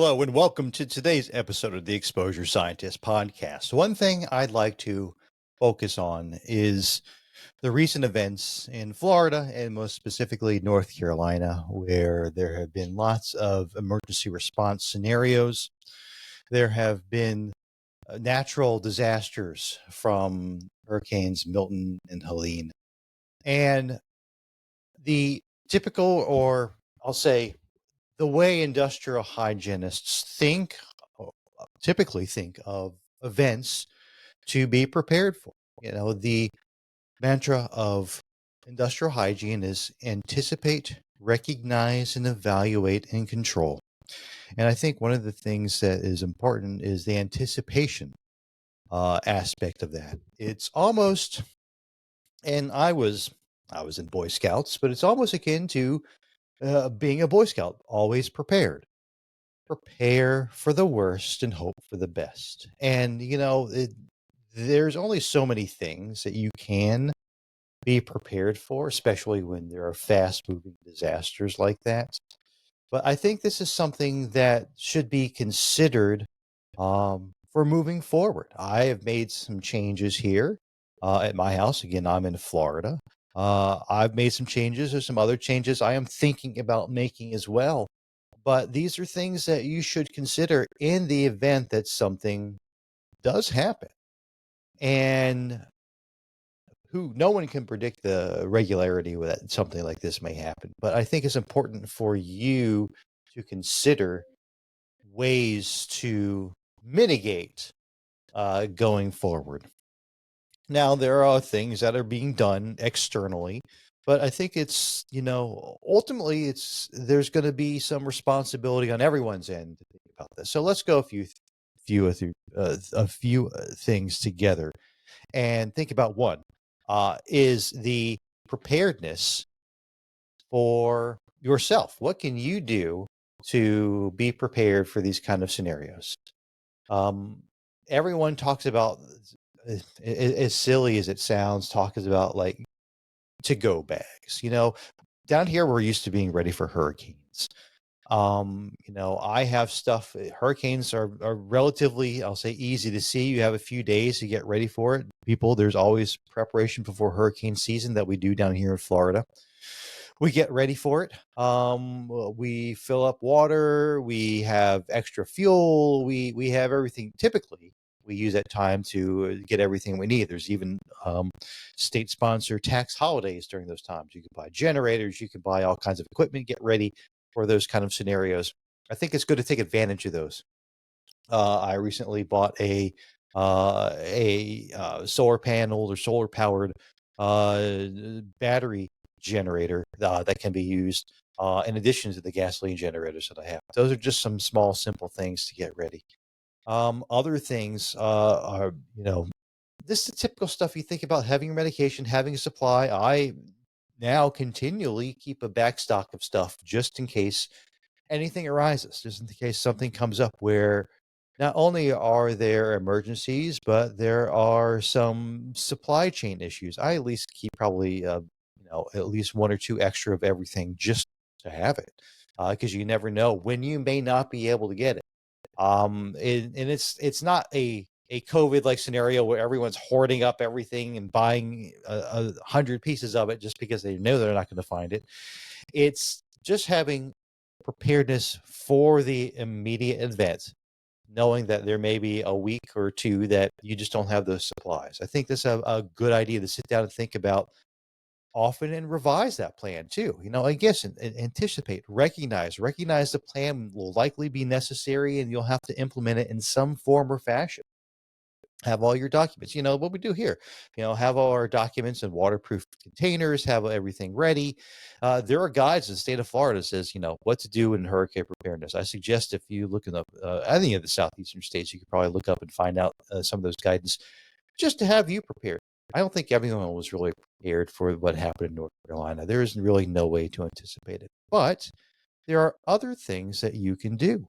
Hello, and welcome to today's episode of the Exposure Scientist podcast. One thing I'd like to focus on is the recent events in Florida and most specifically North Carolina, where there have been lots of emergency response scenarios. There have been natural disasters from hurricanes Milton and Helene. And the typical, or I'll say, the way industrial hygienists typically think of events to be prepared for. The mantra of industrial hygiene is anticipate, recognize, and evaluate and control. And I think one of the things that is important is the anticipation aspect of that. It's almost, and I was in Boy Scouts, but it's almost akin to being a Boy Scout, always prepared. Prepare for the worst and hope for the best. And there's only so many things that you can be prepared for, especially when there are fast moving disasters like that. But I think this is something that should be considered for moving forward. I have made some changes here at my house. Again, I'm in Florida. I've made some changes. There's some other changes I am thinking about making as well. But these are things that you should consider in the event that something does happen. And no one can predict the regularity that something like this may happen. But I think it's important for you to consider ways to mitigate going forward. Now, there are things that are being done externally, but I think ultimately there's going to be some responsibility on everyone's end to think about this. So let's go a few things together and think about one is the preparedness for yourself. What can you do to be prepared for these kind of scenarios? Everyone talks about, as silly as it sounds, talks about like to-go bags. Down here we're used to being ready for hurricanes. I have stuff. Hurricanes are relatively, I'll say, easy to see. You have a few days to get ready for it. There's always preparation before hurricane season that we do down here in Florida. We get ready for it. We fill up water. We have extra fuel. We have everything. Typically, we use that time to get everything we need. There's even state-sponsored tax holidays during those times. You can buy generators. You can buy all kinds of equipment. Get ready for those kind of scenarios. I think it's good to take advantage of those. I recently bought a solar panel or solar powered battery generator that can be used in addition to the gasoline generators that I have. Those are just some small, simple things to get ready. Other things are, this is the typical stuff you think about: having your medication, having a supply. I now continually keep a backstock of stuff just in case anything arises, just in case something comes up where not only are there emergencies, but there are some supply chain issues. I at least keep probably, at least one or two extra of everything just to have it, because you never know when you may not be able to get it. And it's not a COVID like scenario where everyone's hoarding up everything and buying 100 pieces of it just because they know they're not going to find it. It's just having preparedness for the immediate event, knowing that there may be a week or two that you just don't have those supplies. I think that's a good idea to sit down and think about often and revise that plan too. I guess anticipate, recognize the plan will likely be necessary and you'll have to implement it in some form or fashion. Have all your documents, what we do here, have all our documents in waterproof containers, have everything ready. There are guides in the state of Florida that says, what to do in hurricane preparedness. I suggest if you look in any of the southeastern states, you could probably look up and find out some of those guidance just to have you prepared. I don't think everyone was really prepared for what happened in North Carolina. There is really no way to anticipate it, but there are other things that you can do.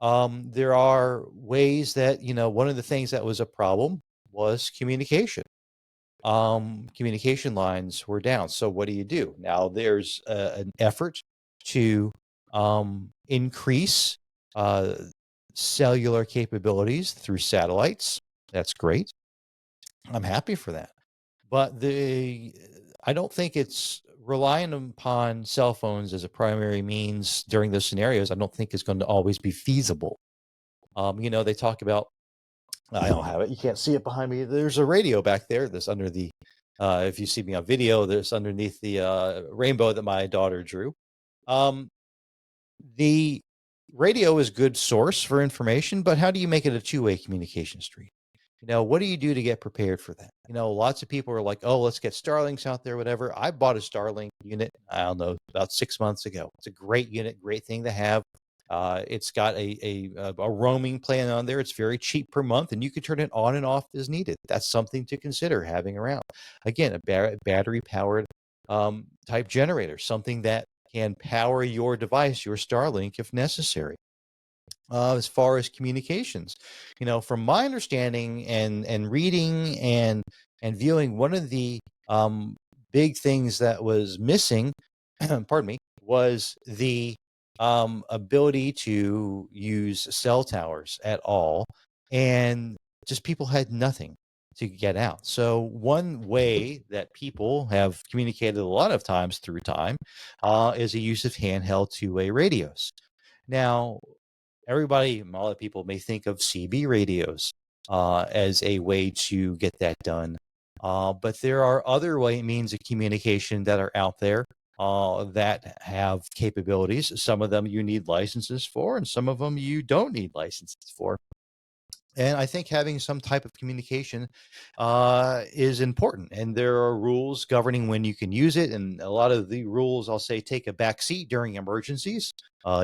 There are ways that, one of the things that was a problem was communication. Communication lines were down. So what do you do? Now there's an effort to increase uh, cellular capabilities through satellites. That's great. I'm happy for that. But I don't think it's relying upon cell phones as a primary means during those scenarios. I don't think is going to always be feasible. They talk about, I don't have it. You can't see it behind me. There's a radio back there that's under the, if you see me on video, there's underneath the rainbow that my daughter drew. Um, the radio is a good source for information, but how do you make it a two-way communication stream? What do you do to get prepared for that? Lots of people are like, oh, let's get Starlinks out there, whatever. I bought a Starlink unit, I don't know, about 6 months ago. It's a great unit, great thing to have. It's got a roaming plan on there. It's very cheap per month, and you can turn it on and off as needed. That's something to consider having around. Again, a battery-powered type generator, something that can power your device, your Starlink, if necessary. As far as communications, from my understanding and reading and viewing, one of the big things that was missing, pardon me, was the ability to use cell towers at all, and just people had nothing to get out. So one way that people have communicated a lot of times through time is the use of handheld two-way radios. Now, a lot of people may think of CB radios as a way to get that done. But there are other means of communication that are out there that have capabilities. Some of them you need licenses for, and some of them you don't need licenses for. And I think having some type of communication is important. And there are rules governing when you can use it. And a lot of the rules, I'll say, take a back seat during emergencies.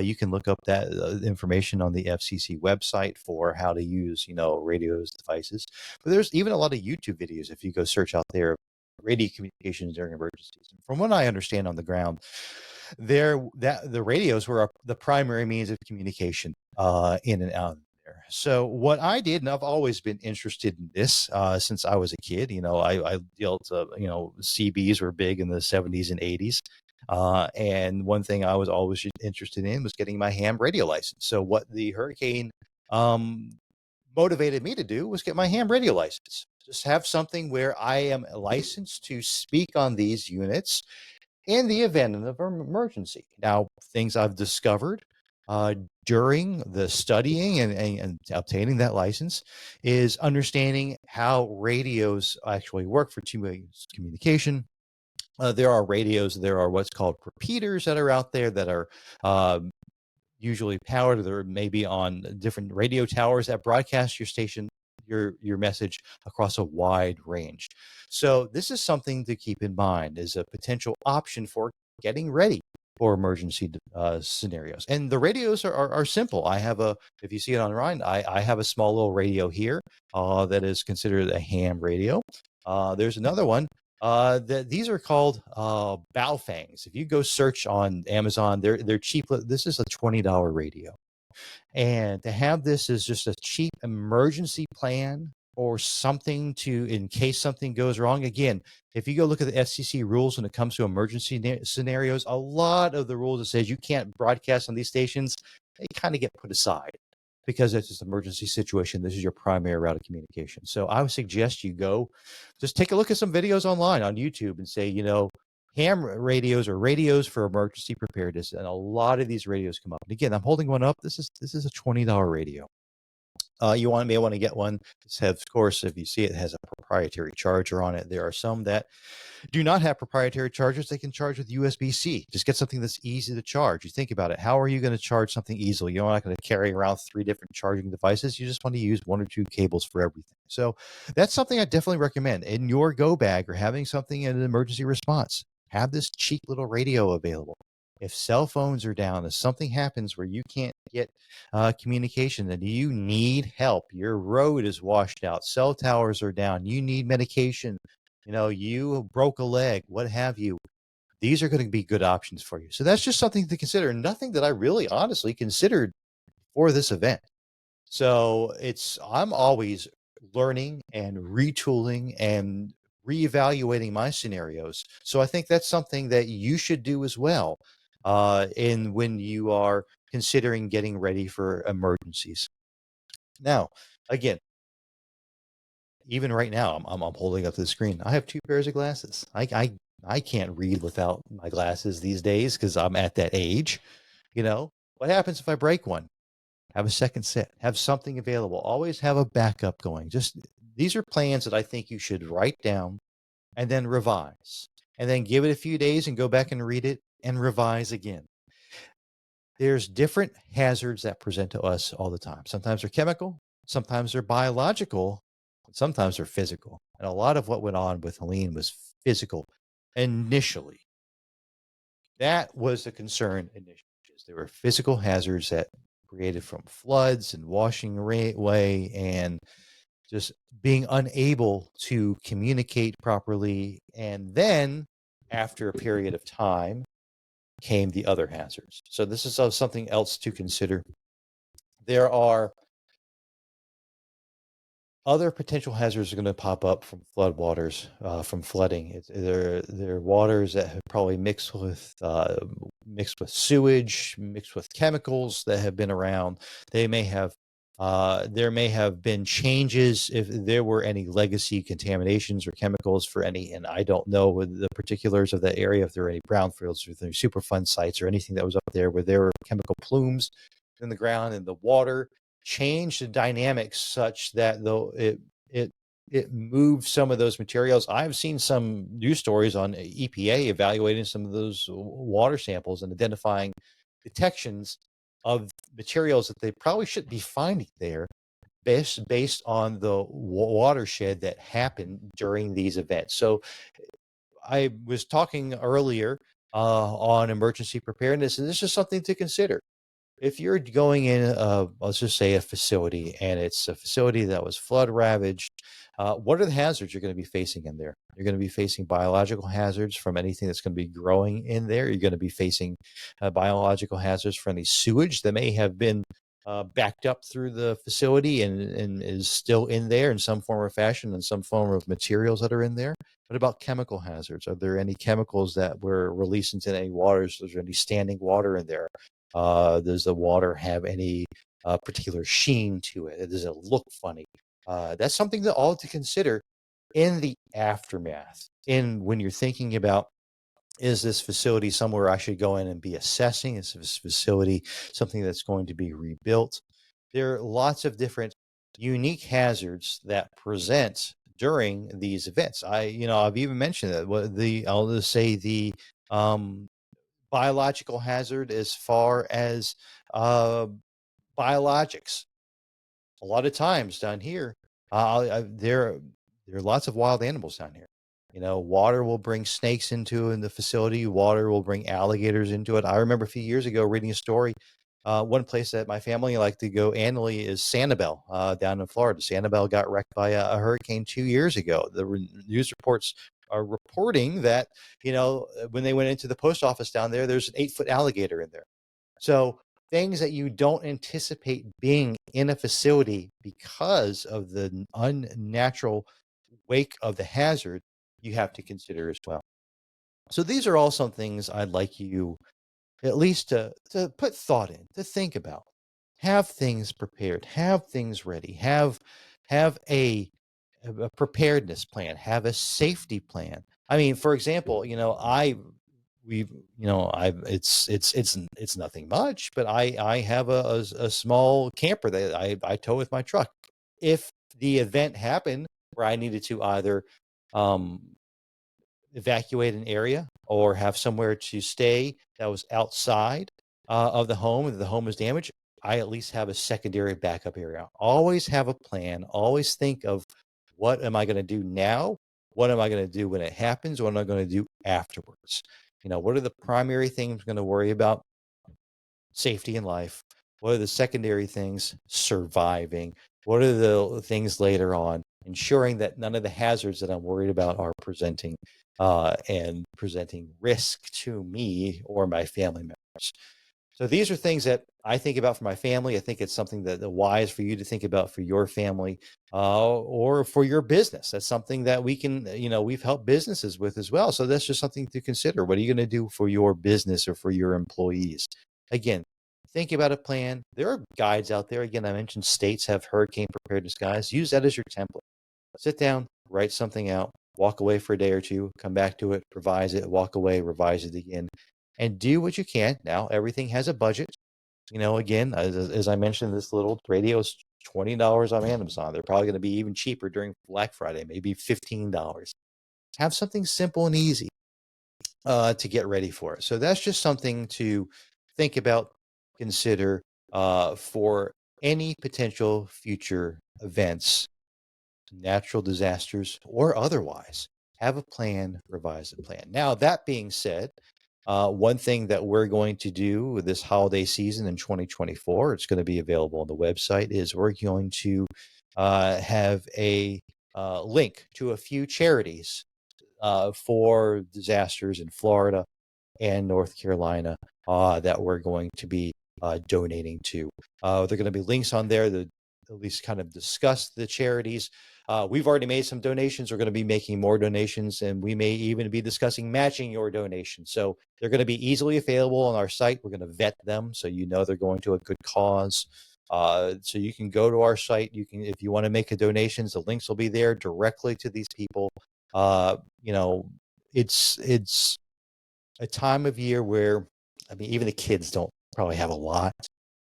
You can look up that information on the FCC website for how to use, radios, devices. But there's even a lot of YouTube videos if you go search out there, radio communications during emergencies. From what I understand on the ground, the radios were the primary means of communication in and out. So what I did, and I've always been interested in this since I was a kid. I dealt, CBs were big in the 70s and 80s. And one thing I was always interested in was getting my ham radio license. So what the hurricane motivated me to do was get my ham radio license. Just have something where I am licensed to speak on these units in the event of an emergency. Now, things I've discovered during the studying and obtaining that license is understanding how radios actually work for two-way communication. There are what's called repeaters that are out there that are usually powered. They're maybe on different radio towers that broadcast your station, your message across a wide range. So this is something to keep in mind as a potential option for getting ready for emergency scenarios. And the radios are simple. If you see it online, I have a small little radio here that is considered a ham radio. There's another one these are called Baofangs. If you go search on Amazon, they're cheap. This is a $20 radio. And to have this as just a cheap emergency plan or something in case something goes wrong. Again, if you go look at the FCC rules when it comes to emergency scenarios, a lot of the rules that says you can't broadcast on these stations, they kind of get put aside because it's just an emergency situation. This is your primary route of communication. So I would suggest you just take a look at some videos online on YouTube and say, ham radios or radios for emergency preparedness. And a lot of these radios come up. And again, I'm holding one up. This is a $20 radio. You may want to get one. This has, of course, if you see it has a proprietary charger on it. There are some that do not have proprietary chargers. They can charge with USB-C. Just get something that's easy to charge. You think about it. How are you going to charge something easily? You're not going to carry around 3 different charging devices. You just want to use 1 or 2 cables for everything. So that's something I definitely recommend. In your go bag or having something in an emergency response, have this cheap little radio available. If cell phones are down, if something happens where you can't get communication, then you need help. Your road is washed out. Cell towers are down. You need medication. You broke a leg, what have you. These are going to be good options for you. So that's just something to consider. Nothing that I really honestly considered for this event. So I'm always learning and retooling and reevaluating my scenarios. So I think that's something that you should do as well. in when you are considering getting ready for emergencies. Now, again, even right now, I'm holding up to the screen. I have two pairs of glasses. I can't read without my glasses these days because I'm at that age. You know, what happens if I break one? Have a second set. Have something available. Always have a backup going. Just these are plans that I think you should write down and then revise, and then give it a few days and go back and read it and revise again. There's different hazards that present to us all the time. Sometimes they're chemical, sometimes they're biological, sometimes they're physical. And a lot of what went on with Helene was physical initially. That was the concern initially. There were physical hazards that created from floods and washing away and just being unable to communicate properly. And then after a period of time came the other hazards. So this is something else to consider. There are other potential hazards are going to pop up from floodwaters, from flooding. They're waters that have probably mixed with sewage, mixed with chemicals that have been around. They may have there may have been changes if there were any legacy contaminations or chemicals for any, and I don't know the particulars of that area, if there are any brownfields or if there are Superfund sites or anything that was up there where there were chemical plumes in the ground and the water changed the dynamics such that though it moved some of those materials. I've seen some news stories on EPA evaluating some of those water samples and identifying detections of materials that they probably shouldn't be finding there based on the watershed that happened during these events. So I was talking earlier on emergency preparedness, and this is something to consider. If you're going in, let's just say a facility, and it's a facility that was flood ravaged, what are the hazards you're going to be facing in there? You're going to be facing biological hazards from anything that's going to be growing in there. You're going to be facing biological hazards from any sewage that may have been backed up through the facility and is still in there in some form or fashion, and some form of materials that are in there. What about chemical hazards? Are there any chemicals that were released into any waters? Is there any standing water in there? Does the water have any particular sheen to it? Does it look funny? That's something to all to consider in the aftermath. In when you're thinking about, is this facility somewhere I should go in and be assessing? Is this facility something that's going to be rebuilt? There are lots of different unique hazards that present during these events. I've even mentioned that I'll just say the um, biological hazard as far as uh, biologics. A lot of times down here, there are lots of wild animals down here. Water will bring snakes in the facility. Water will bring alligators into it. I remember a few years ago reading a story. One place that my family liked to go annually is Sanibel, down in Florida. Sanibel got wrecked by a hurricane 2 years ago. The news reports are reporting that when they went into the post office down there, there's an 8-foot alligator in there. So things that you don't anticipate being in a facility because of the unnatural wake of the hazard, you have to consider as well. So these are all some things I'd like you at least to put thought in, to think about. Have things prepared, have things ready, have a preparedness plan, have a safety plan. I mean, for example, we've I've it's nothing much, but I have a small camper that I tow with my truck. If the event happened where I needed to either um evacuate an area or have somewhere to stay that was outside of the home, if the home is damaged, I at least have a secondary backup area. Always have a plan. Always think of, what am I going to do now? What am I going to do when it happens? What am I going to do afterwards? What are the primary things I'm going to worry about? Safety in life. What are the secondary things? Surviving. What are the things later on? Ensuring that none of the hazards that I'm worried about are presenting and presenting risk to me or my family members. So these are things that I think about for my family. I think it's something that wise for you to think about for your family, or for your business. That's something that we can, we've helped businesses with as well. So that's just something to consider. What are you going to do for your business or for your employees? Again, think about a plan. There are guides out there. Again, I mentioned states have hurricane preparedness guides. Use that as your template. Sit down, write something out, walk away for a day or two, come back to it, revise it, walk away, revise it again, and do what you can. Now, everything has a budget. Again, as I mentioned, this little radio is $20 on Amazon. They're probably going to be even cheaper during Black Friday, maybe $15. Have something simple and easy to get ready for it. So that's just something to think about, consider for any potential future events, natural disasters or otherwise. Have a plan, revise a plan. Now, that being said, one thing that we're going to do with this holiday season in 2024, it's going to be available on the website, is we're going to have a link to a few charities for disasters in Florida and North Carolina that we're going to be donating to. There are going to be links on there that at least kind of discuss the charities. We've already made some donations. We're going to be making more donations, and we may even be discussing matching your donations. So they're going to be easily available on our site. We're going to vet them so they're going to a good cause. So you can go to our site. You can, if you want to make a donations, the links will be there directly to these people. It's a time of year where, even the kids don't probably have a lot.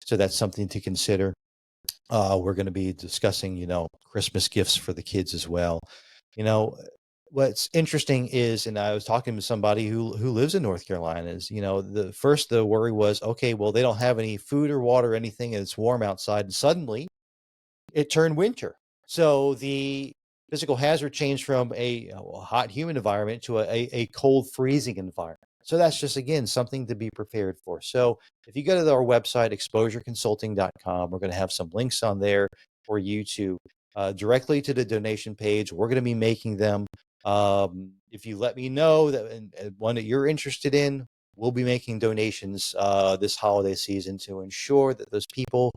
So that's something to consider. We're going to be discussing, Christmas gifts for the kids as well. What's interesting is, and I was talking to somebody who lives in North Carolina, is, the worry was, okay, well, they don't have any food or water or anything, and it's warm outside. And suddenly it turned winter. So the physical hazard changed from a hot, humid environment to a cold, freezing environment. So that's just, again, something to be prepared for. So if you go to our website, exposureconsulting.com, we're going to have some links on there for you to directly to the donation page. We're going to be making them. If you let me know that and one that you're interested in, we'll be making donations this holiday season to ensure that those people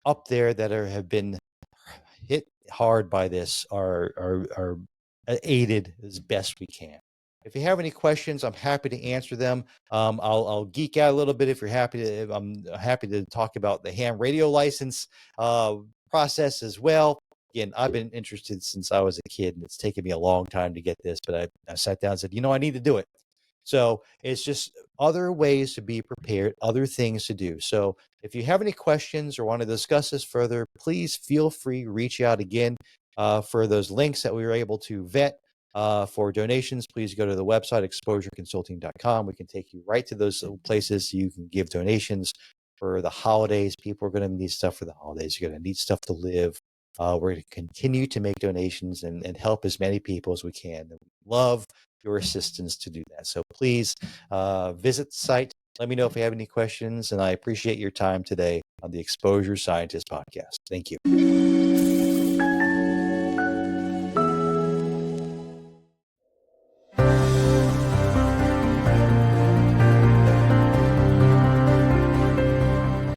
up there that have been hit hard by this are aided as best we can. If you have any questions, I'm happy to answer them. I'll geek out a little bit if you're happy to. I'm happy to talk about the ham radio license process as well. Again, I've been interested since I was a kid, and it's taken me a long time to get this, but I sat down and said, I need to do it. So it's just other ways to be prepared, other things to do. So if you have any questions or want to discuss this further, please feel free to reach out again for those links that we were able to vet. For donations, please go to the website, exposureconsulting.com. We can take you right to those places so you can give donations for the holidays. People are going to need stuff for the holidays. You're going to need stuff to live. We're going to continue to make donations and help as many people as we can. We love your assistance to do that. So please visit the site. Let me know if you have any questions, and I appreciate your time today on the Exposure Scientist podcast. Thank you.